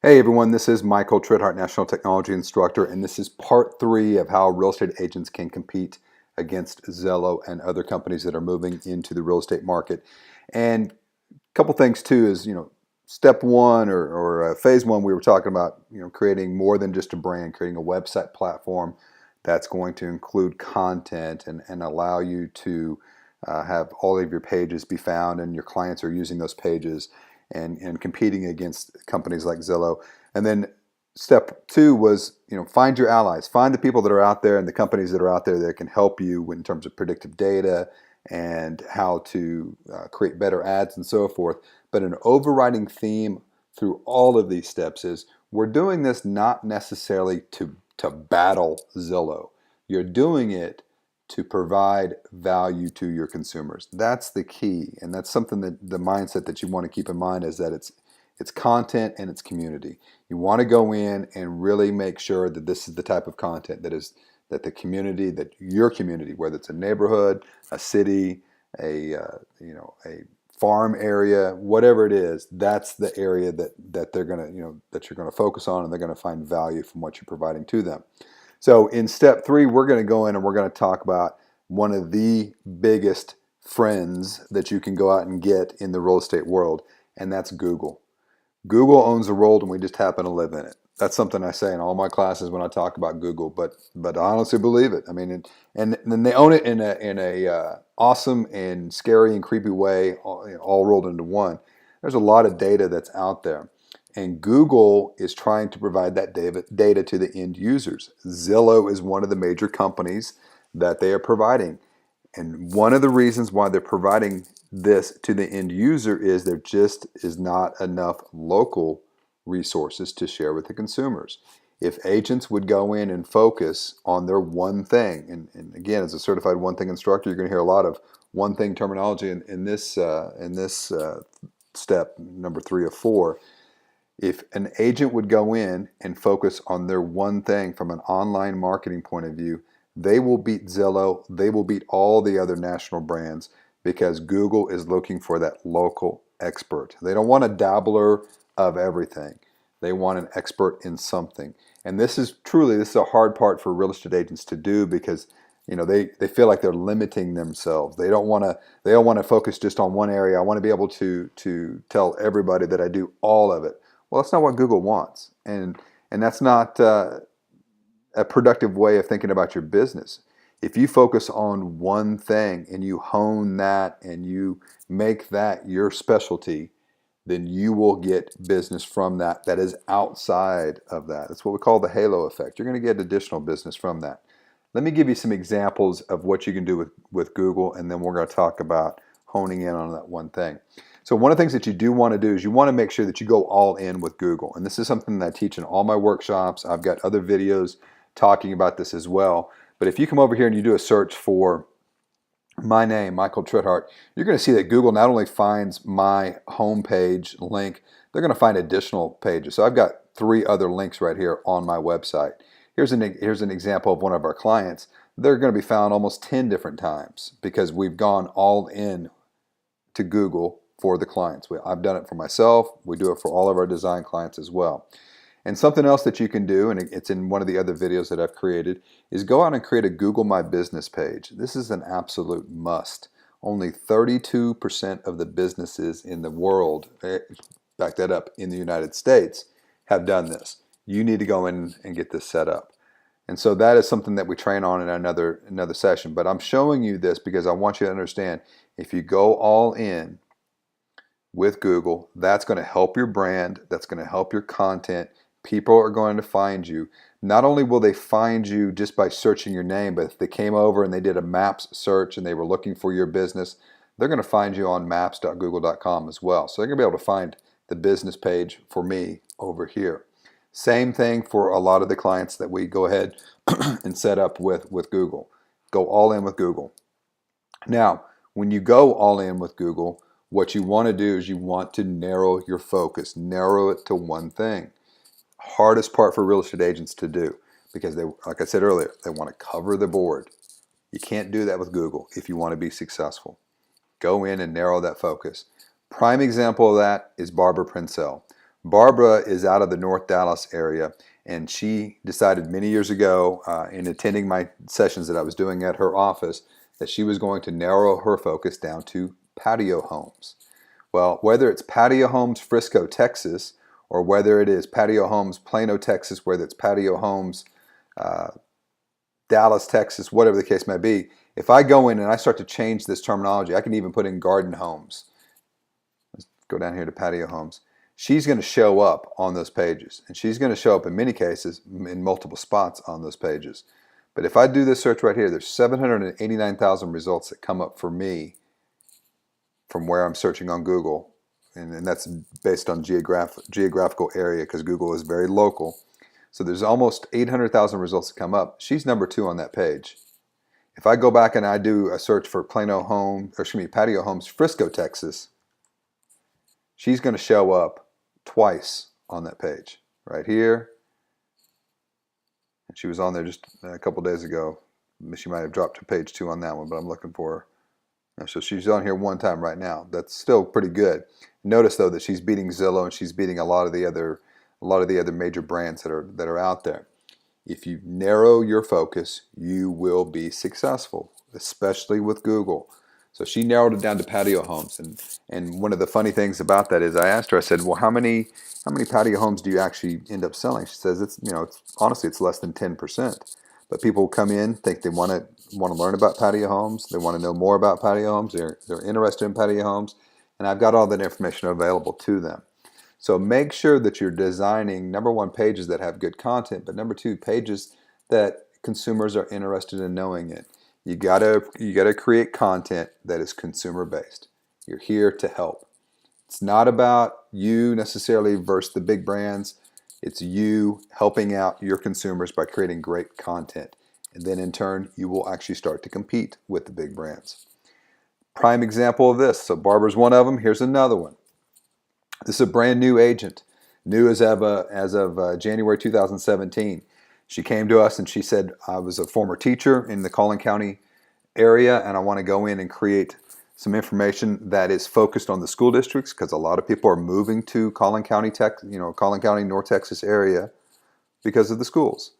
Hey everyone, this is Michael Tritthart, National Technology Instructor, and this is part 3 of how real estate agents can compete against Zillow and other companies that are moving into the real estate market. And a couple things too is, step one or phase one, we were talking about, creating more than just a brand, creating a website platform that's going to include content and allow you to have all of your pages be found and your clients are using those pages and competing against companies like Zillow. And then step two was, find your allies, find the people that are out there and the companies that are out there that can help you in terms of predictive data and how to create better ads and so forth. But an overriding theme through all of these steps is we're doing this not necessarily to battle Zillow. You're doing it to provide value to your consumers. That's the key, and that's something that the mindset that you want to keep in mind is that it's content and it's community. You want to go in and really make sure that this is the type of content that the community, that your community, whether it's a neighborhood, a city, a farm area, whatever it is, that's the area that they're gonna that you're gonna focus on, and they're gonna find value from what you're providing to them. So in step 3, we're going to go in and we're going to talk about one of the biggest friends that you can go out and get in the real estate world, and that's Google. Google owns the world, and we just happen to live in it. That's something I say in all my classes when I talk about Google, but I honestly believe it. I mean, and they own it in a awesome and scary and creepy way, all rolled into one. There's a lot of data that's out there, and Google is trying to provide that data to the end users. Zillow is one of the major companies that they are providing. And one of the reasons why they're providing this to the end user is there just is not enough local resources to share with the consumers. If agents would go in and focus on their one thing, and again, as a certified one thing instructor, you're going to hear a lot of one thing terminology in this step number 3 of 4. If an agent would go in and focus on their one thing from an online marketing point of view, they will beat Zillow, they will beat all the other national brands because Google is looking for that local expert. They don't want a dabbler of everything. They want an expert in something. And this is a hard part for real estate agents to do because they feel like they're limiting themselves. They don't want to focus just on one area. I want to be able to tell everybody that I do all of it. Well, that's not what Google wants, and that's not a productive way of thinking about your business. If you focus on one thing and you hone that and you make that your specialty, then you will get business from that is outside of that. That's what we call the halo effect. You're going to get additional business from that. Let me give you some examples of what you can do with Google, and then we're going to talk about honing in on that one thing. So one of the things that you do want to do is you want to make sure that you go all in with Google. And this is something that I teach in all my workshops. I've got other videos talking about this as well. But if you come over here and you do a search for my name, Michael Tritthart, you're going to see that Google not only finds my homepage link, they're going to find additional pages. So I've got 3 other links right here on my website. Here's an example of one of our clients. They're going to be found almost 10 different times because we've gone all in to Google for the clients. I've done it for myself. We do it for all of our design clients as well. And something else that you can do, and it's in one of the other videos that I've created, is go out and create a Google My Business page. This is an absolute must. Only 32% of the businesses in the world, back that up, in the United States, have done this. You need to go in and get this set up. And so that is something that we train on in another session. But I'm showing you this because I want you to understand, if you go all in with Google, that's going to help your brand, that's going to help your content. People are going to find you. Not only will they find you just by searching your name, but if they came over and they did a maps search and they were looking for your business, they're going to find you on maps.google.com as well. So they're going to be able to find the business page for me over here. Same thing for a lot of the clients that we go ahead and set up with Google. Go all in with Google. Now, when you go all in with Google, what you want to do is you want to narrow your focus, narrow it to one thing. Hardest part for real estate agents to do because they, like I said earlier, they want to cover the board. You can't do that with Google if you want to be successful. Go in and narrow that focus. Prime example of that is Barbara Princell. Barbara is out of the North Dallas area, and she decided many years ago in attending my sessions that I was doing at her office that she was going to narrow her focus down to patio homes. Well, whether it's Patio Homes Frisco, Texas, or whether it is Patio Homes Plano, Texas, whether it's Patio Homes Dallas, Texas, whatever the case may be, if I go in and I start to change this terminology, I can even put in garden homes. Let's go down here to patio homes. She's going to show up on those pages, and she's going to show up in many cases in multiple spots on those pages. But if I do this search right here, there's 789,000 results that come up for me from where I'm searching on Google, and that's based on geographical area because Google is very local. So there's almost 800,000 results that come up. She's number 2 on that page. If I go back and I do a search for Patio Homes Frisco, Texas, she's going to show up twice on that page, right here. And she was on there just a couple days ago. She might have dropped to page 2 on that one, but I'm looking for her. So she's on here one time right now. That's still pretty good. Notice though that she's beating Zillow and she's beating a lot of the other major brands that are out there. If you narrow your focus, you will be successful, especially with Google. So she narrowed it down to patio homes, and one of the funny things about that is I asked her, I said, well, how many patio homes do you actually end up selling? She says it's honestly it's less than 10%. But people come in, think they want to learn about patio homes, they want to know more about patio homes, they're interested in patio homes, and I've got all that information available to them. So make sure that you're designing, number 1, pages that have good content, but number 2, pages that consumers are interested in knowing it. You gotta create content that is consumer based. You're here to help. It's not about you necessarily versus the big brands. It's you helping out your consumers by creating great content. And then in turn, you will actually start to compete with the big brands. Prime example of this. So Barbara's one of them. Here's another one. This is a brand new agent, new as of January 2017. She came to us and she said, I was a former teacher in the Collin County area and I want to go in and create some information that is focused on the school districts because a lot of people are moving to Collin County, North Texas area because of the schools.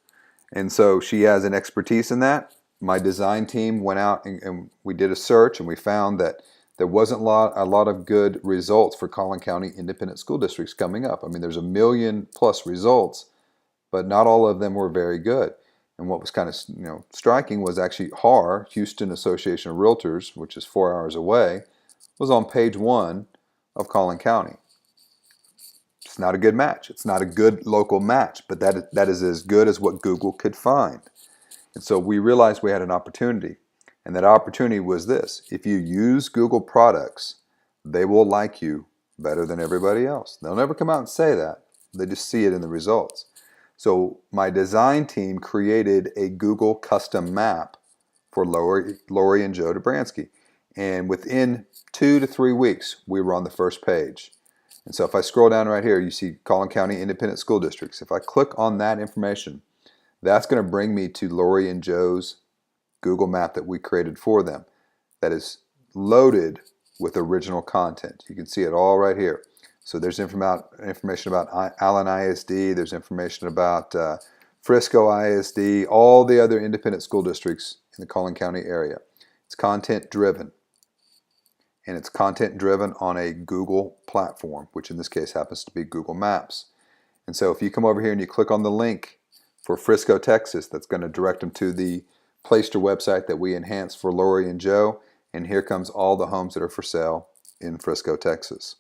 And so she has an expertise in that. My design team went out and we did a search and we found that there wasn't a lot of good results for Collin County independent school districts coming up. I mean, there's 1 million plus results, but not all of them were very good. And what was kind of striking was actually HAR, Houston Association of Realtors, which is 4 hours away, was on page 1 of Collin County. It's not a good match. It's not a good local match, but that is as good as what Google could find. And so we realized we had an opportunity. And that opportunity was this. If you use Google products, they will like you better than everybody else. They'll never come out and say that. They just see it in the results. So my design team created a Google custom map for Lori and Joe Dobransky. And within 2 to 3 weeks, we were on the first page. And so if I scroll down right here, you see Collin County Independent School Districts. If I click on that information, that's going to bring me to Lori and Joe's Google map that we created for them. That is loaded with original content. You can see it all right here. So there's information about Allen ISD, there's information about Frisco ISD, all the other independent school districts in the Collin County area. It's content driven. And it's content driven on a Google platform, which in this case happens to be Google Maps. And so if you come over here and you click on the link for Frisco, Texas, that's going to direct them to the Playster website that we enhanced for Lori and Joe. And here comes all the homes that are for sale in Frisco, Texas.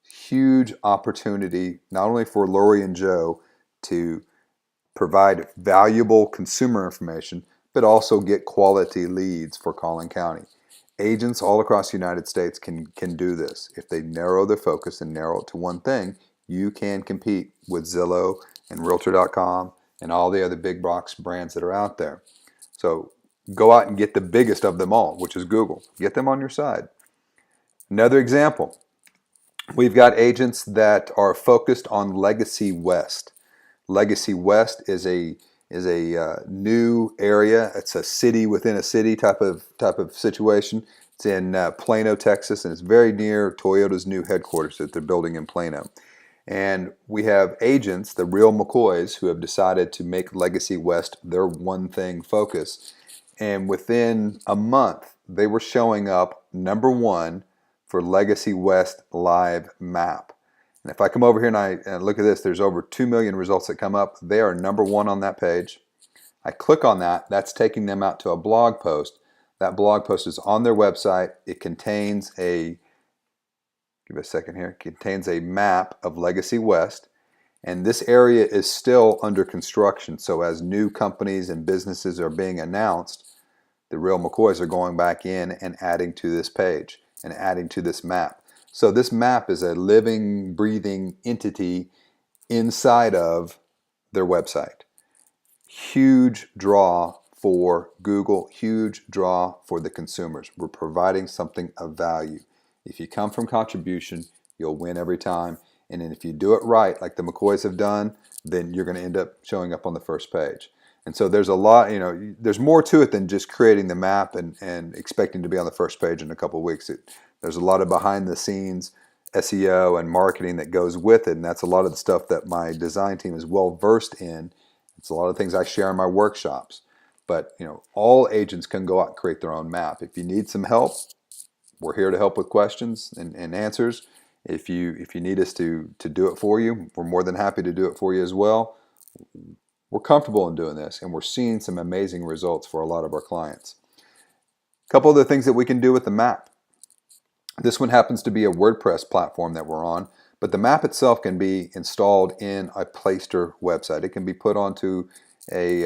Huge opportunity, not only for Lori and Joe to provide valuable consumer information, but also get quality leads for Collin County. Agents all across the United States can do this. If they narrow their focus and narrow it to one thing, you can compete with Zillow and Realtor.com and all the other big box brands that are out there. So go out and get the biggest of them all, which is Google. Get them on your side. Another example, we've got agents that are focused on Legacy West. Legacy West is a new area. It's a city within a city type of situation. It's in Plano, Texas, and it's very near Toyota's new headquarters that they're building in Plano. And we have agents, the real McCoys, who have decided to make Legacy West their one thing focus. And within a month, they were showing up #1 for Legacy West Live Map. And if I come over here and look at this, there's over 2 million results that come up. They are #1 on that page. I click on that. That's taking them out to a blog post. That blog post is on their website. It contains give it a second here, it contains a map of Legacy West. And this area is still under construction. So as new companies and businesses are being announced, the real McCoys are going back in and adding to this page and adding to this map. So this map is a living, breathing entity inside of their website. Huge draw for Google, huge draw for the consumers. We're providing something of value. If you come from contribution, you'll win every time. And then if you do it right, like the McCoys have done, then you're going to end up showing up on the first page. And so there's a lot, there's more to it than just creating the map and expecting to be on the first page in a couple of weeks. There's a lot of behind the scenes SEO and marketing that goes with it. And that's a lot of the stuff that my design team is well versed in. It's a lot of things I share in my workshops. But all agents can go out and create their own map. If you need some help, we're here to help with questions and answers. If you need us to do it for you, we're more than happy to do it for you as well. We're comfortable in doing this, and we're seeing some amazing results for a lot of our clients. A couple other things that we can do with the map. This one happens to be a WordPress platform that we're on, but the map itself can be installed in a Playster website. It can be put onto a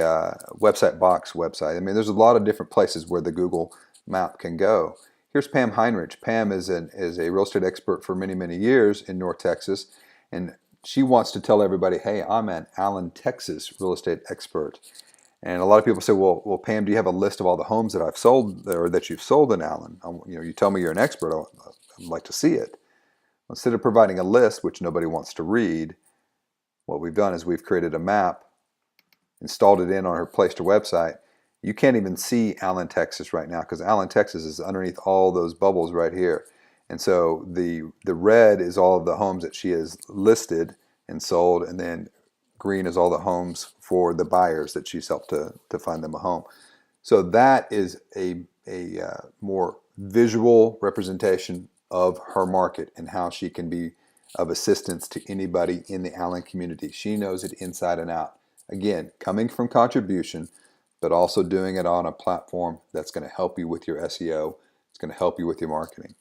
website box website. I mean, there's a lot of different places where the Google map can go. Here's Pam Heinrich. Pam is a real estate expert for many, many years in North Texas, and she wants to tell everybody, hey, I'm an Allen, Texas real estate expert. And a lot of people say, well, Pam, do you have a list of all the homes that I've sold or that you've sold in Allen? You tell me you're an expert. I'd like to see it. Instead of providing a list, which nobody wants to read, what we've done is we've created a map, installed it in on her Playster website. You can't even see Allen, Texas right now because Allen, Texas is underneath all those bubbles right here. And so the red is all of the homes that she has listed and sold, and then green is all the homes for the buyers that she's helped to find them a home. So that is a more visual representation of her market and how she can be of assistance to anybody in the Allen community. She knows it inside and out. Again, coming from contribution, but also doing it on a platform that's going to help you with your SEO. It's going to help you with your marketing.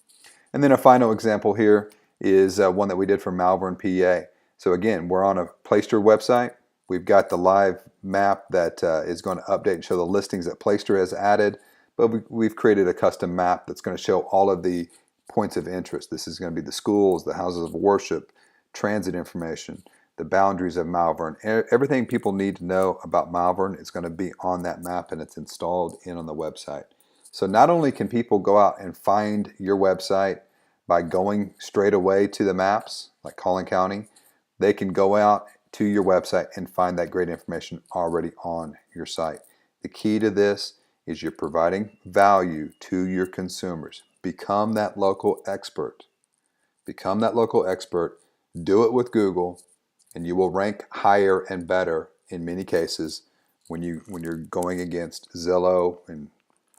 And then a final example here is one that we did for Malvern, PA. So again, we're on a Playster website. We've got the live map that is going to update and show the listings that Playster has added, but we've created a custom map that's going to show all of the points of interest. This is going to be the schools, the houses of worship, transit information, the boundaries of Malvern. Everything people need to know about Malvern is going to be on that map, and it's installed in on the website. So not only can people go out and find your website by going straight away to the maps, like Collin County, they can go out to your website and find that great information already on your site. The key to this is you're providing value to your consumers. Become that local expert. Become that local expert. Do it with Google, and you will rank higher and better in many cases when you're going against Zillow and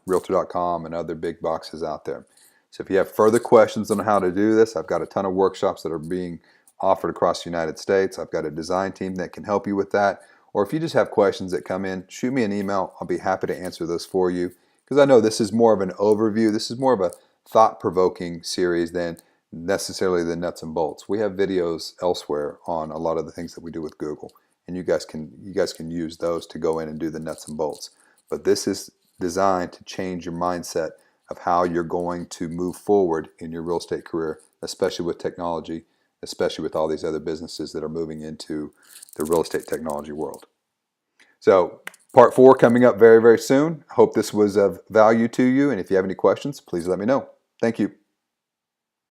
Realtor.com and other big boxes out there. So if you have further questions on how to do this, I've got a ton of workshops that are being offered across the United States. I've got a design team that can help you with that. Or if you just have questions that come in, shoot me an email. I'll be happy to answer those for you, because I know this is more of an overview. This is more of a thought-provoking series than necessarily the nuts and bolts. We have videos elsewhere on a lot of the things that we do with Google, and you guys can use those to go in and do the nuts and bolts. But this is designed to change your mindset of how you're going to move forward in your real estate career, especially with technology, especially with all these other businesses that are moving into the real estate technology world. So part 4 coming up very, very soon. I hope this was of value to you, and if you have any questions, please let me know. Thank you.